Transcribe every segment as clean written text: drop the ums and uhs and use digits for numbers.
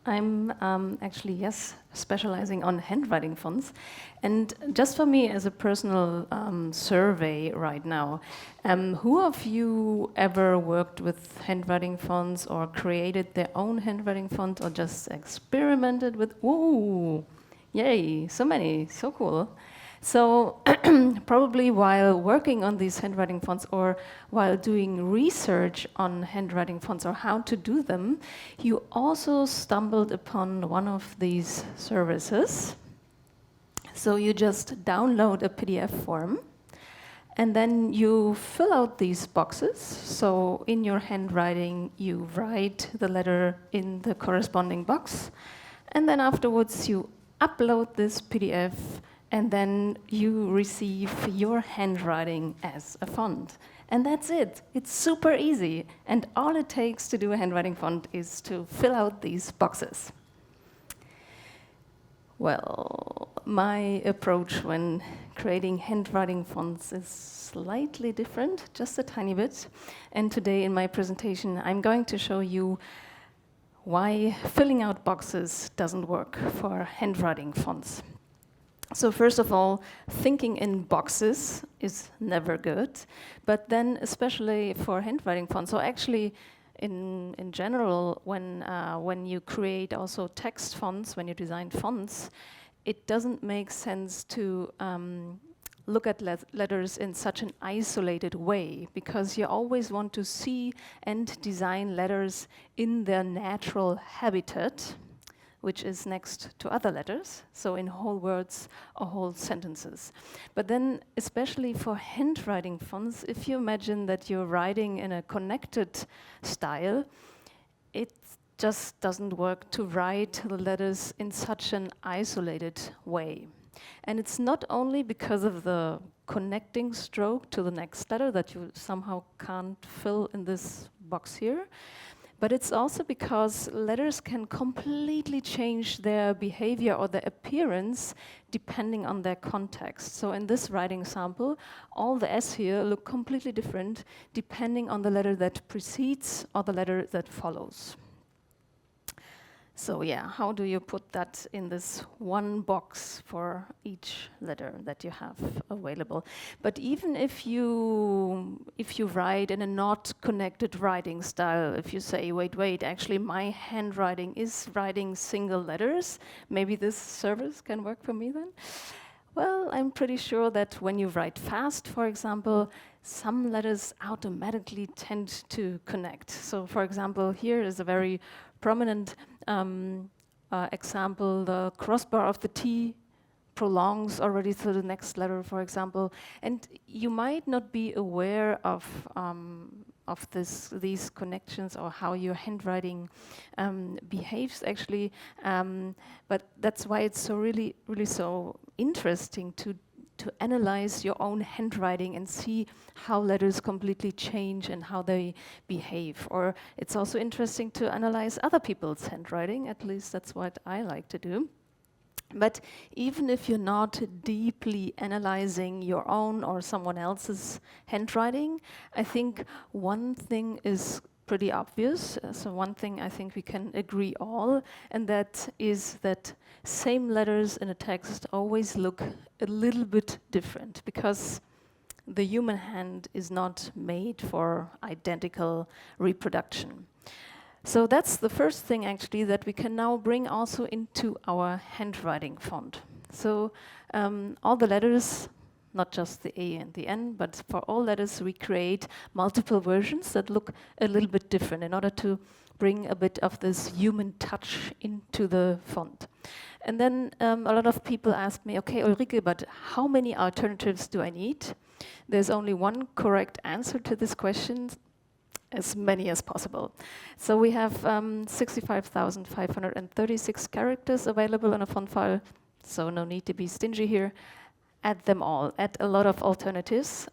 I'm actually, yes, specializing on handwriting fonts. And just for me as a personal survey right now, who of you ever worked with handwriting fonts or created their own handwriting font or just experimented with, ooh, yay, so many, so cool. So probably while working on these handwriting fonts or while doing research on handwriting fonts or how to do them, you also stumbled upon one of these services. So you just download a PDF form and then you fill out these boxes. So in your handwriting, you write the letter in the corresponding box. And then afterwards, you upload this PDF and then you receive your handwriting as a font. And that's it. It's super easy. And all it takes to do a handwriting font is to fill out these boxes. Well, my approach when creating handwriting fonts is slightly different, just a tiny bit. And today in my presentation, I'm going to show you why filling out boxes doesn't work for handwriting fonts. So first of all, thinking in boxes is never good, but then especially for handwriting fonts, so actually in general, when you create also text fonts, when you design fonts, it doesn't make sense to look at letters in such an isolated way, because you always want to see and design letters in their natural habitat, which is next to other letters, so in whole words or whole sentences. But then, especially for handwriting fonts, if you imagine that you're writing in a connected style, it just doesn't work to write the letters in such an isolated way. And it's not only because of the connecting stroke to the next letter that you somehow can't fill in this box here, but it's also because letters can completely change their behavior or their appearance depending on their context. So in this writing sample, all the S here look completely different depending on the letter that precedes or the letter that follows. So yeah, how do you put that in this one box for each letter that you have available? But even if you write in a not connected writing style, if you say, wait, actually my handwriting is writing single letters, maybe this service can work for me then? Well, I'm pretty sure that when you write fast, for example, some letters automatically tend to connect. So for example, here is a very prominent example. The crossbar of the T prolongs already to the next letter, for example. And you might not be aware of these connections or how your handwriting behaves actually, but that's why it's so really so interesting to analyze your own handwriting and see how letters completely change and how they behave. Or it's also interesting to analyze other people's handwriting, at least that's what I like to do. But even if you're not deeply analyzing your own or someone else's handwriting, I think one thing is pretty obvious. So one thing I think we can agree all, and that is that same letters in a text always look a little bit different, because the human hand is not made for identical reproduction. So that's the first thing actually that we can now bring also into our handwriting font. So all the letters, not just the A and the N, but for all letters we create multiple versions that look a little bit different in order to bring a bit of this human touch into the font. And then a lot of people ask me, okay, Ulrike, but how many alternatives do I need? There's only one correct answer to this question: as many as possible. So we have 65,536 characters available in a font file, so no need to be stingy here. Add them all, add a lot of alternatives.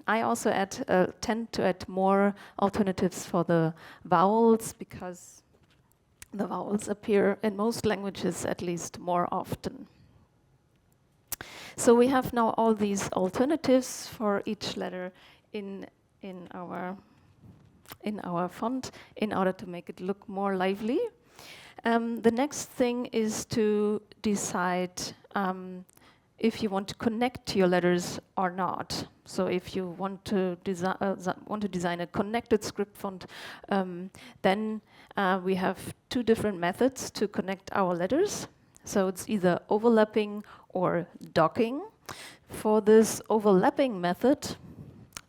I also tend to add more alternatives for the vowels, because the vowels appear in most languages at least more often. So we have now all these alternatives for each letter in our font in order to make it look more lively. The next thing is to decide if you want to connect your letters or not. So if you want to design a connected script font, then we have two different methods to connect our letters. So it's either overlapping or docking. For this overlapping method,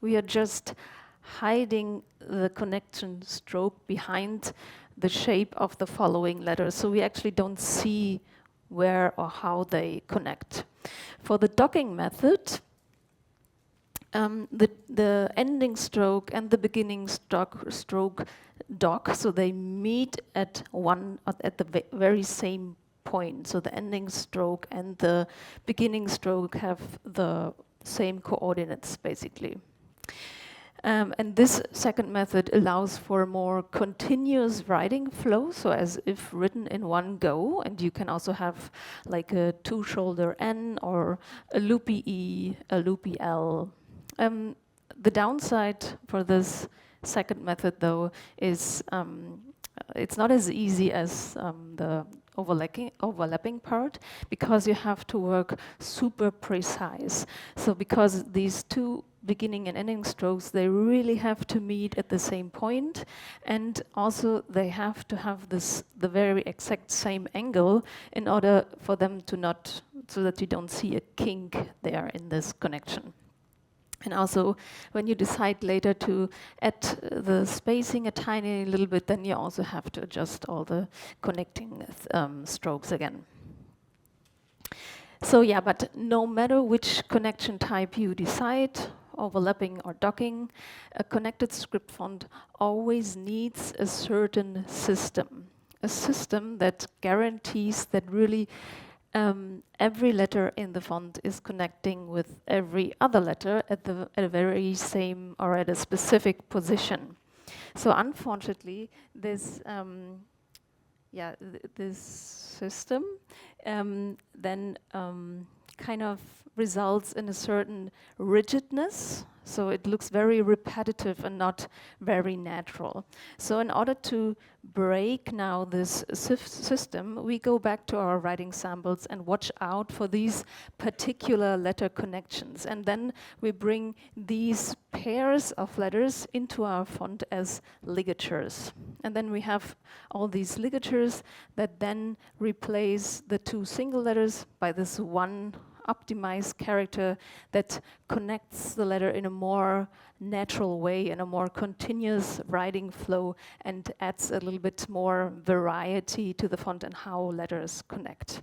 we are just hiding the connection stroke behind the shape of the following letters. So we actually don't see where or how they connect. For the docking method, the ending stroke and the beginning stroke dock, so they meet at the very same point. So the ending stroke and the beginning stroke have the same coordinates, basically. And this second method allows for a more continuous writing flow, so as if written in one go. And you can also have like a two-shoulder N or a loopy E, a loopy L. The downside for this second method, though, is it's not as easy as the overlapping part, because you have to work super precise. So because these two beginning and ending strokes, they really have to meet at the same point, and also they have to have the very exact same angle in order for them to not, so that you don't see a kink there in this connection. And also, when you decide later to add the spacing a tiny little bit, then you also have to adjust all the connecting strokes again. So yeah, but no matter which connection type you decide, overlapping or docking, a connected script font always needs a certain system. A system that guarantees that really every letter in the font is connecting with every other letter at a very same or at a specific position. So unfortunately, this this system then kind of results in a certain rigidness. So it looks very repetitive and not very natural. So in order to break now this system, we go back to our writing samples and watch out for these particular letter connections. And then we bring these pairs of letters into our font as ligatures. And then we have all these ligatures that then replace the two single letters by this one optimized character that connects the letter in a more natural way, in a more continuous writing flow, and adds a little bit more variety to the font and how letters connect.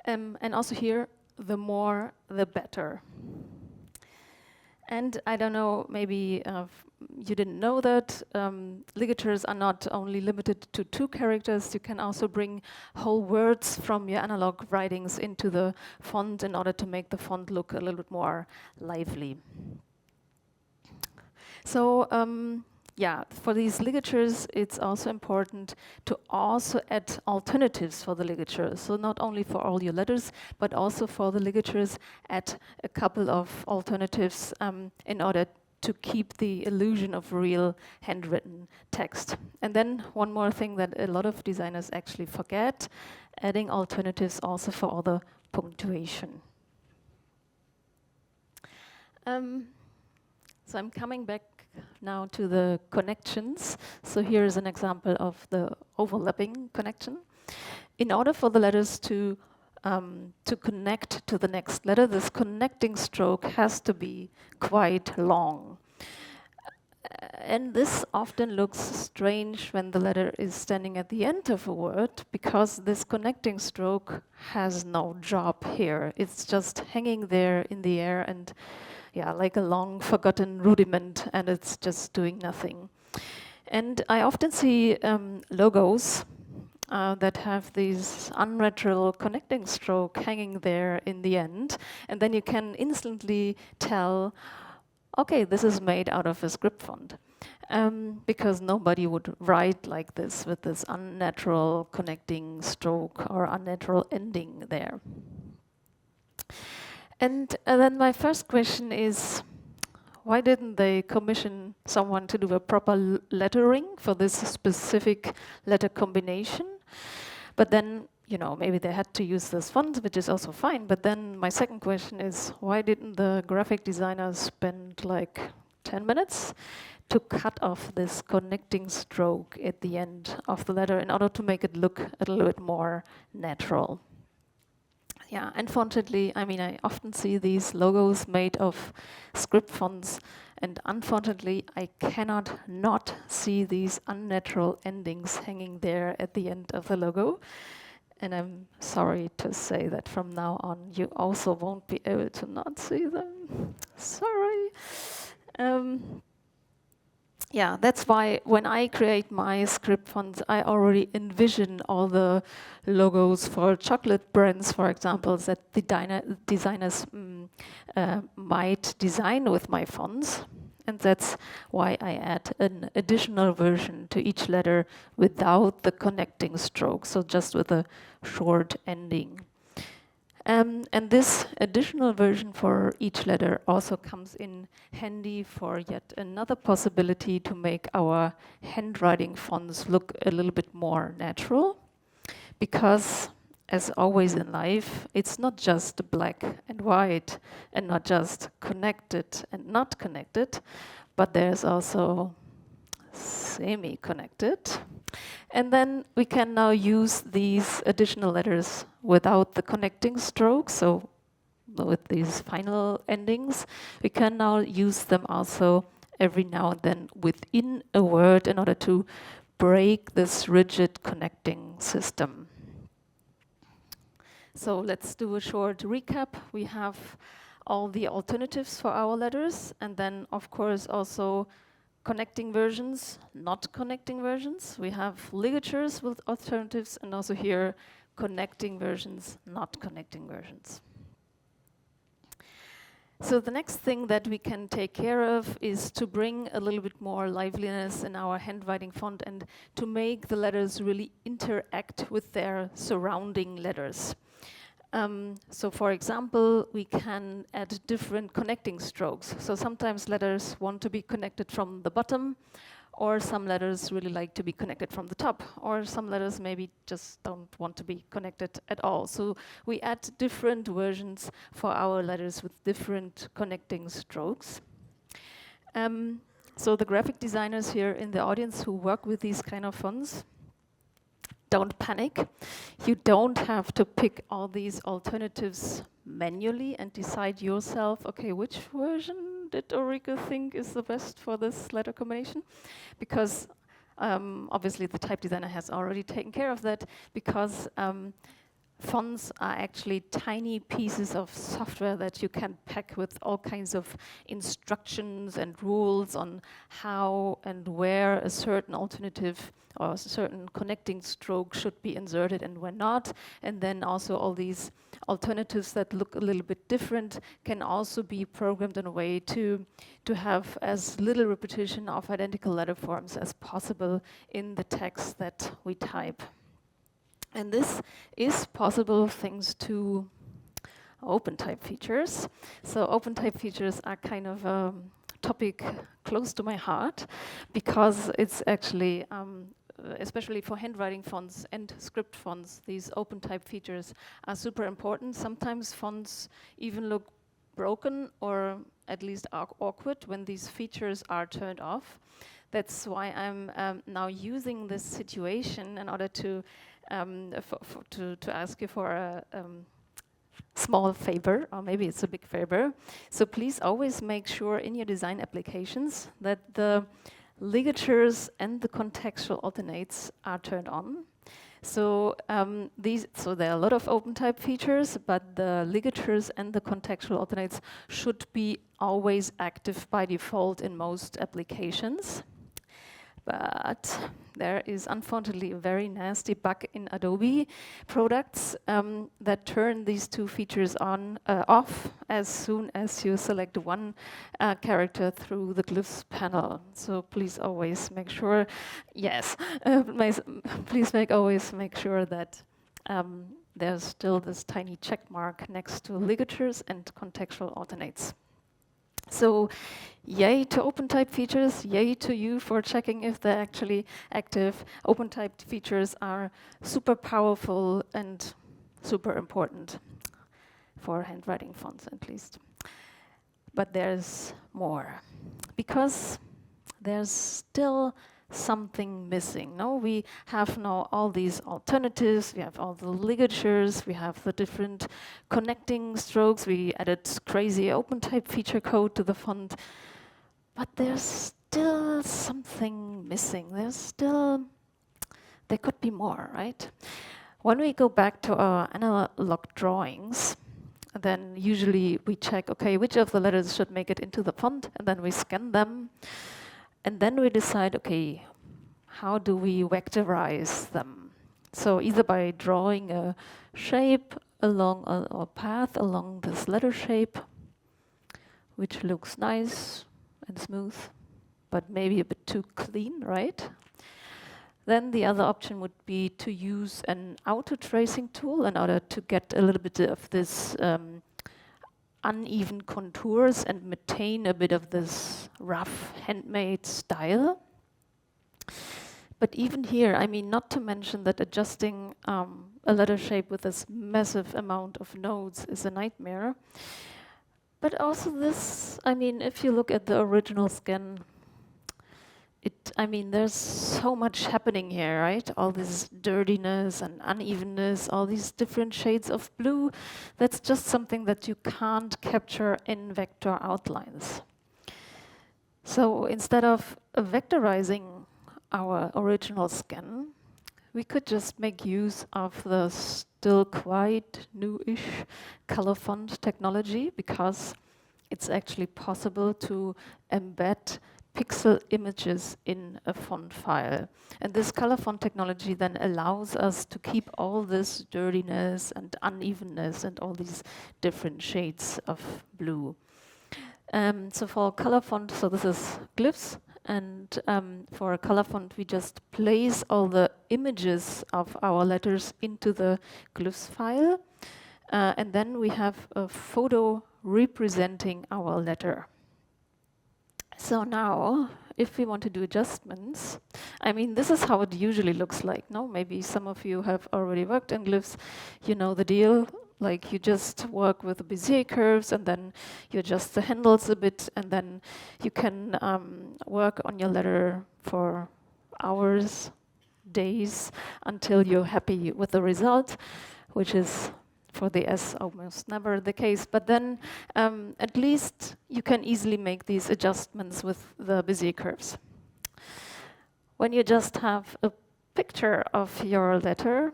And also here, the more, the better. And I don't know, maybe you didn't know that ligatures are not only limited to 2 characters. You can also bring whole words from your analog writings into the font in order to make the font look a little bit more lively. So yeah, for these ligatures, it's also important to also add alternatives for the ligatures. So not only for all your letters, but also for the ligatures, add a couple of alternatives in order to keep the illusion of real handwritten text. And then one more thing that a lot of designers actually forget, adding alternatives also for all the punctuation. So I'm coming back now to the connections. So here is an example of the overlapping connection. In order for the letters to connect to the next letter, this connecting stroke has to be quite long. And this often looks strange when the letter is standing at the end of a word, because this connecting stroke has no job here. It's just hanging there in the air and yeah, like a long forgotten rudiment, and it's just doing nothing. And I often see logos that have these unnatural connecting stroke hanging there in the end, and then you can instantly tell, okay, this is made out of a script font. Because nobody would write like this with this unnatural connecting stroke or unnatural ending there. And then my first question is, why didn't they commission someone to do a proper lettering for this specific letter combination? But then, you know, maybe they had to use this font, which is also fine. But then my second question is, why didn't the graphic designers spend like 10 minutes to cut off this connecting stroke at the end of the letter in order to make it look a little bit more natural? Yeah, unfortunately, I mean, I often see these logos made of script fonts, and unfortunately, I cannot not see these unnatural endings hanging there at the end of the logo. And I'm sorry to say that from now on, you also won't be able to not see them. Sorry. Yeah, that's why when I create my script fonts, I already envision all the logos for chocolate brands, for example, that the designers might design with my fonts. And that's why I add an additional version to each letter without the connecting stroke, so just with a short ending. And this additional version for each letter also comes in handy for yet another possibility to make our handwriting fonts look a little bit more natural. Because, as always in life, it's not just black and white and not just connected and not connected, but there's also semi-connected. And then we can now use these additional letters without the connecting stroke, so with these final endings. We can now use them also every now and then within a word in order to break this rigid connecting system. So let's do a short recap. We have all the alternatives for our letters, and then of course also connecting versions, not connecting versions. We have ligatures with alternatives, and also here connecting versions, not connecting versions. So the next thing that we can take care of is to bring a little bit more liveliness in our handwriting font and to make the letters really interact with their surrounding letters. So for example, we can add different connecting strokes. So sometimes letters want to be connected from the bottom, or some letters really like to be connected from the top, or some letters maybe just don't want to be connected at all. So we add different versions for our letters with different connecting strokes. So the graphic designers here in the audience who work with these kind of fonts, don't panic. You don't have to pick all these alternatives manually and decide yourself, okay, which version did Ulrike think is the best for this letter combination? Because obviously the type designer has already taken care of that, because fonts are actually tiny pieces of software that you can pack with all kinds of instructions and rules on how and where a certain alternative or a certain connecting stroke should be inserted and when not. And then also all these alternatives that look a little bit different can also be programmed in a way to have as little repetition of identical letter forms as possible in the text that we type. And this is possible thanks to OpenType features. So OpenType features are kind of a topic close to my heart, because it's actually, especially for handwriting fonts and script fonts, these OpenType features are super important. Sometimes fonts even look broken or at least awkward when these features are turned off. That's why I'm now using this situation in order to ask you for a small favor, or maybe it's a big favor. So please always make sure in your design applications that the ligatures and the contextual alternates are turned on. So there are a lot of OpenType features, but the ligatures and the contextual alternates should be always active by default in most applications. But there is unfortunately a very nasty bug in Adobe products that turn these two features on off as soon as you select one character through the glyphs panel. So please always make sure, always make sure that there's still this tiny check mark next to ligatures and contextual alternates. So Yay to OpenType features, yay to you for checking if they're actually active. OpenType features are super powerful and super important for handwriting fonts at least. But there's more, because there's still something missing. No, we have now all these alternatives, we have all the ligatures, we have the different connecting strokes, we added crazy OpenType feature code to the font, but there's still something missing. There could be more, right? When we go back to our analog drawings, then usually we check, okay, which of the letters should make it into the font, and then we scan them. And then we decide, okay, how do we vectorize them? So either by drawing a shape along a path along this letter shape, which looks nice and smooth, but maybe a bit too clean, right? Then the other option would be to use an auto tracing tool in order to get a little bit of this uneven contours and maintain a bit of this rough handmade style. But even here, I mean, not to mention that adjusting a letter shape with this massive amount of nodes is a nightmare. But also this, I mean, if you look at the original scan, there's so much happening here, right? All this dirtiness and unevenness, all these different shades of blue. That's just something that you can't capture in vector outlines. So instead of vectorizing our original scan, we could just make use of the still quite new-ish color font technology, because it's actually possible to embed pixel images in a font file. And this color font technology then allows us to keep all this dirtiness and unevenness and all these different shades of blue. So for color font, so this is glyphs, and for a color font we just place all the images of our letters into the glyphs file, and then we have a photo representing our letter. So now, if we want to do adjustments, I mean, this is how it usually looks like, no? Maybe some of you have already worked in glyphs, you know the deal. Like, you just work with the Bezier curves, and then you adjust the handles a bit, and then you can work on your letter for hours, days, until you're happy with the result, which is for the S almost never the case. But then at least you can easily make these adjustments with the Bezier curves. When you just have a picture of your letter,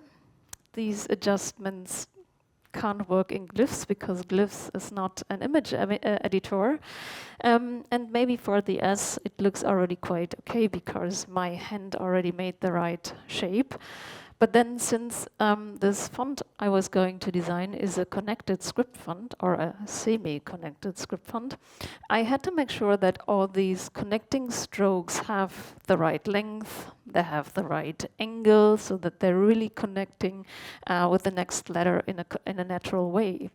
these adjustments can't work in glyphs, because glyphs is not an image editor. And maybe for the S it looks already quite okay, because my hand already made the right shape. But then, since this font I was going to design is a connected script font, or a semi-connected script font, I had to make sure that all these connecting strokes have the right length, they have the right angle, so that they're really connecting with the next letter in a natural way.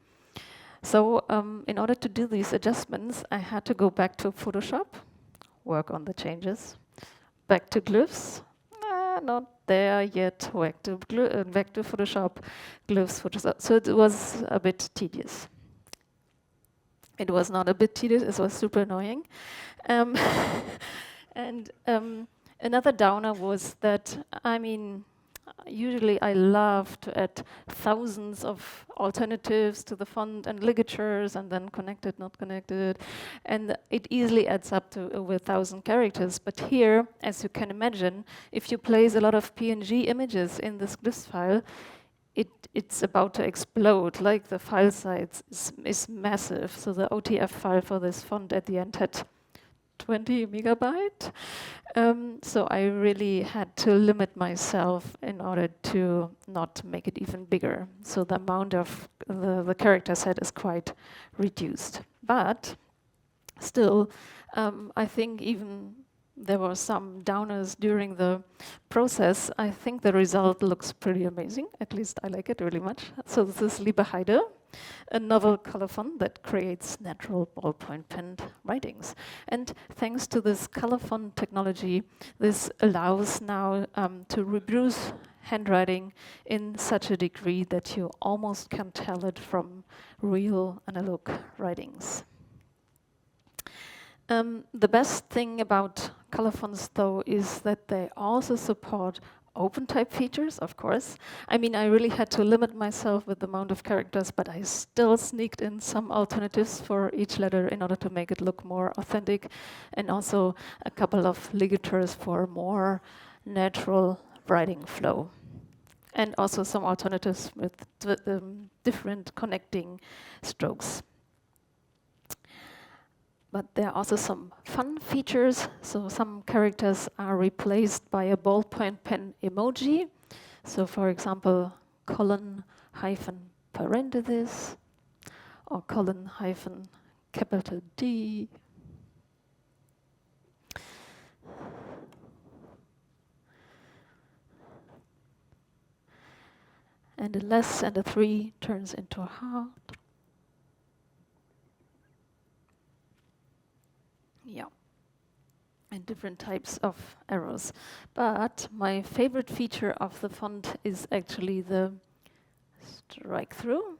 So in order to do these adjustments, I had to go back to Photoshop, work on the changes, back to glyphs, not there yet, back to Photoshop, glyphs, Photoshop. So it was a bit tedious. It was not a bit tedious, it was super annoying. And another downer was that, I mean, usually I love to add thousands of alternatives to the font and ligatures, and then connected, not connected, and it easily adds up to over 1,000 characters. But here, as you can imagine, if you place a lot of PNG images in this glyphs file, it's about to explode. Like, the file size is massive. So the OTF file for this font at the end had 20 megabyte. So I really had to limit myself in order to not make it even bigger. So the amount of the character set is quite reduced. But still, I think even there were some downers during the process. I think the result looks pretty amazing. At least I like it really much. So this is Liebeheide. a novel color font that creates natural ballpoint pen writings. And thanks to this color font technology, this allows now to reproduce handwriting in such a degree that you almost can tell it from real analog writings. The best thing about color fonts, though, is that they also support OpenType features, of course. I mean, I really had to limit myself with the amount of characters, but I still sneaked in some alternatives for each letter in order to make it look more authentic, and also a couple of ligatures for more natural writing flow. And also some alternatives with different connecting strokes. But there are also some fun features. So some characters are replaced by a ballpoint pen emoji. So for example, colon hyphen parenthesis, or colon hyphen capital D. And a less and a 3 turns into a heart. Yeah, and different types of arrows. But my favorite feature of the font is actually the strike through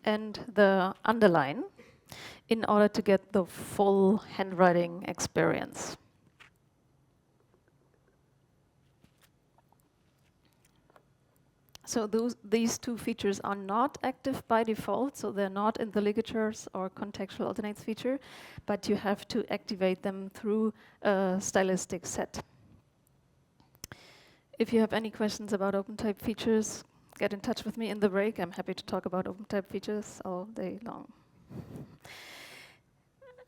and the underline in order to get the full handwriting experience. So these two features are not active by default, so they're not in the ligatures or contextual alternates feature, but you have to activate them through a stylistic set. If you have any questions about OpenType features, get in touch with me in the break. I'm happy to talk about OpenType features all day long.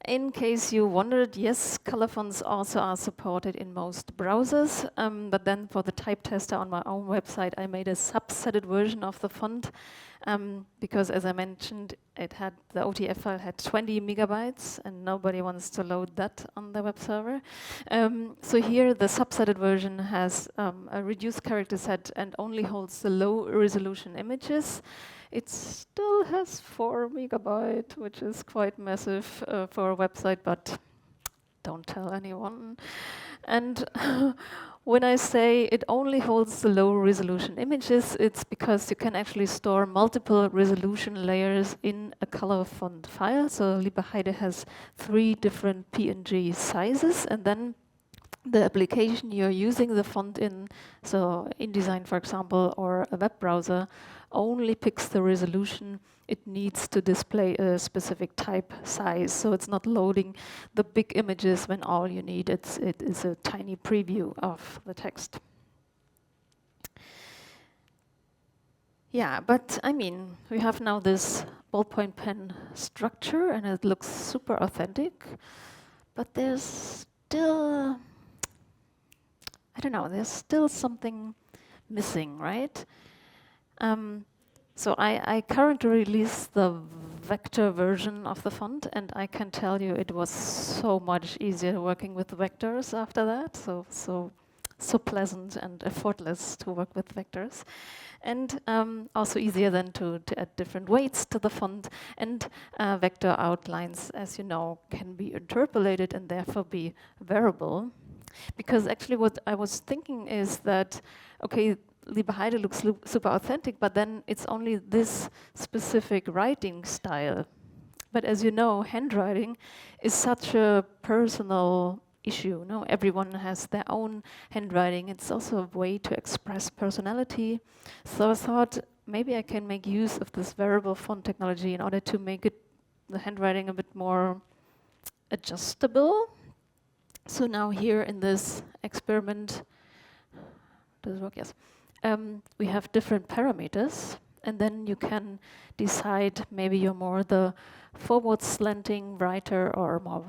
In case you wondered, yes, color fonts also are supported in most browsers, but then for the type tester on my own website, I made a subsetted version of the font because, as I mentioned, the OTF file had 20 megabytes, and nobody wants to load that on the web server. So here, the subsetted version has a reduced character set and only holds the low resolution images. It still has 4 megabytes, which is quite massive for a website, but don't tell anyone. And when I say it only holds the low resolution images, it's because you can actually store multiple resolution layers in a color font file. So ligatures has 3 different PNG sizes, and then the application you're using the font in, so InDesign, for example, or a web browser, only picks the resolution it needs to display a specific type size. So it's not loading the big images when all you need it is a tiny preview of the text. Yeah, but I mean, we have now this ballpoint pen structure, and it looks super authentic, but there's still, I don't know, there's still something missing, right? So I currently released the vector version of the font, and I can tell you it was so much easier working with vectors after that. So pleasant and effortless to work with vectors. And also easier then to add different weights to the font. And vector outlines, as you know, can be interpolated and therefore be variable. Because actually what I was thinking is that, okay, ligatures looks super authentic, but then it's only this specific writing style. But as you know, handwriting is such a personal issue. No, everyone has their own handwriting. It's also a way to express personality. So I thought maybe I can make use of this variable font technology in order to make the handwriting a bit more adjustable. So now here in this experiment, does it work? Yes. We have different parameters, and then you can decide maybe you're more the forward slanting writer or more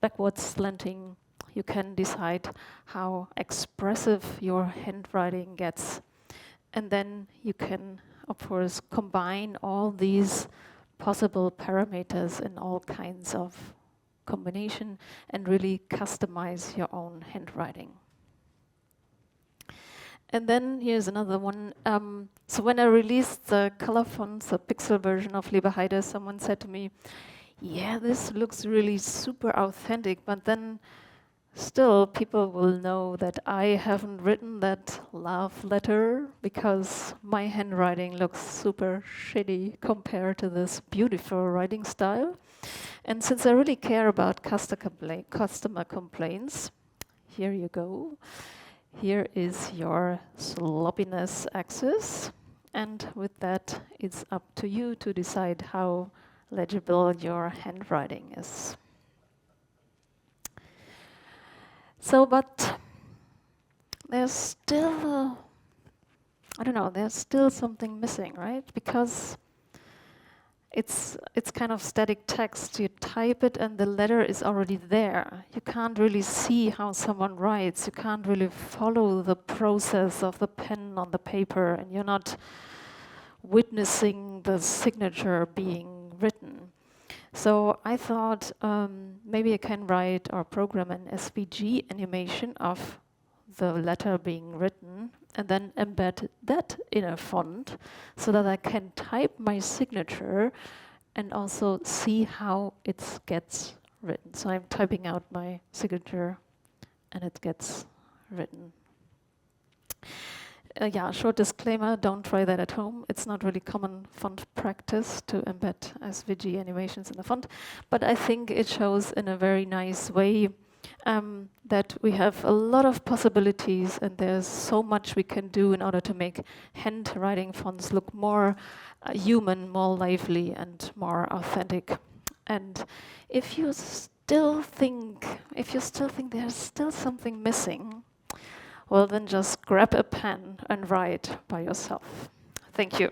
backward slanting. You can decide how expressive your handwriting gets. And then you can, of course, combine all these possible parameters in all kinds of combination and really customize your own handwriting. And then here's another one. So when I released the color fonts, the pixel version of Liebeheide, someone said to me, yeah, this looks really super authentic, but then still people will know that I haven't written that love letter because my handwriting looks super shitty compared to this beautiful writing style. And since I really care about customer complaints, here you go. Here is your sloppiness axis, and with that, it's up to you to decide how legible your handwriting is. So, but there's still, I don't know, there's still something missing, right? Because it's kind of static text. You type it and the letter is already there. You can't really see how someone writes. You can't really follow the process of the pen on the paper, and you're not witnessing the signature being written. So I thought maybe I can write or program an SVG animation of the letter being written and then embed that in a font so that I can type my signature and also see how it gets written. So I'm typing out my signature and it gets written. Yeah, short disclaimer, don't try that at home. It's not really common font practice to embed SVG animations in the font, but I think it shows in a very nice way that we have a lot of possibilities and there's so much we can do in order to make handwriting fonts look more human, more lively, and more authentic. And if you still think there's still something missing, well, then just grab a pen and write by yourself. Thank you.